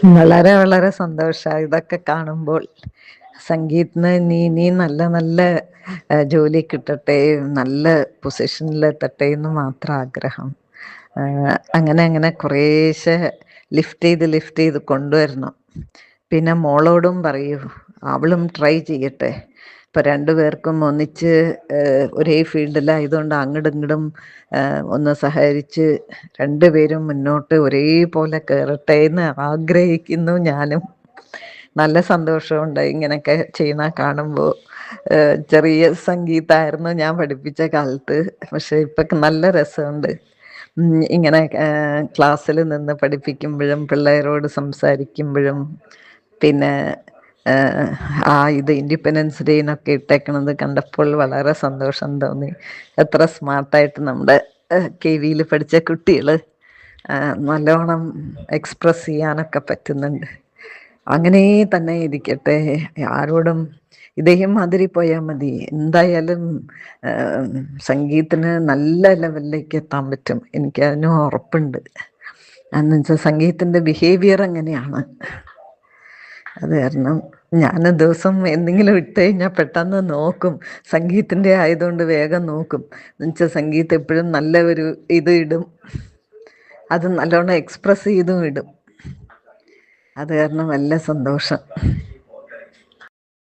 വളരെ വളരെ സന്തോഷാ ഇതൊക്കെ കാണുമ്പോൾ. സംഗീതിന് നീ നല്ല നല്ല ജോലി കിട്ടട്ടെ, നല്ല പൊസിഷനിലെത്തട്ടെ എന്ന് മാത്രം ആഗ്രഹം. അങ്ങനെ അങ്ങനെ കുറേശ്ശെ ലിഫ്റ്റ് ചെയ്ത് കൊണ്ടുവരണം. പിന്നെ മോളോടും പറയൂ, അവളും ട്രൈ ചെയ്യട്ടെ. ഇപ്പം രണ്ടു പേർക്കും ഒന്നിച്ച് ഒരേ ഫീൽഡിലായതുകൊണ്ട് അങ്ങടും ഇങ്ങടും ഒന്ന് സഹകരിച്ച് രണ്ടുപേരും മുന്നോട്ട് ഒരേപോലെ കയറട്ടെ എന്ന് ആഗ്രഹിക്കുന്നു ഞാനും. നല്ല സന്തോഷമുണ്ട് ഇങ്ങനെയൊക്കെ ചെയ്യുന്ന കാണുമ്പോൾ. ചെറിയ സംഗീതമായിരുന്നു ഞാൻ പഠിപ്പിച്ച കാലത്ത്, പക്ഷെ ഇപ്പം നല്ല രസമുണ്ട്. ഇങ്ങനെ ക്ലാസ്സിൽ നിന്ന് പഠിപ്പിക്കുമ്പോഴും പിള്ളേരോട് സംസാരിക്കുമ്പോഴും പിന്നെ ഇത് ഇൻഡിപെൻഡൻസ് ഡേന്നൊക്കെ ഇട്ടേക്കണത് കണ്ടപ്പോൾ വളരെ സന്തോഷം തോന്നി. എത്ര സ്മാർട്ടായിട്ട് നമ്മുടെ KV പഠിച്ച കുട്ടികൾ നല്ലോണം എക്സ്പ്രസ് ചെയ്യാനൊക്കെ പറ്റുന്നുണ്ട്. അങ്ങനെ തന്നെ ഇരിക്കട്ടെ. ആരോടും ഇതേമാതിരി പോയാൽ മതി. എന്തായാലും സംഗീതത്തിന് നല്ല ലെവലിലേക്ക് എത്താൻ പറ്റും, എനിക്കതിന് ഉറപ്പുണ്ട്. എന്ന് വെച്ചാൽ സംഗീതത്തിൻ്റെ ബിഹേവിയർ എങ്ങനെയാണ്. അത് കാരണം ഞാൻ ദിവസം എന്തെങ്കിലും ഇട്ട് കഴിഞ്ഞാൽ പെട്ടെന്ന് നോക്കും. സംഗീതത്തിൻ്റെ ആയതുകൊണ്ട് വേഗം നോക്കും. എന്നുവെച്ചാൽ സംഗീതം എപ്പോഴും നല്ല ഒരു ഇത് ഇടും, അത് നല്ലോണം എക്സ്പ്രസ് ചെയ്തും ഇടും. അത് കാരണം നല്ല സന്തോഷം.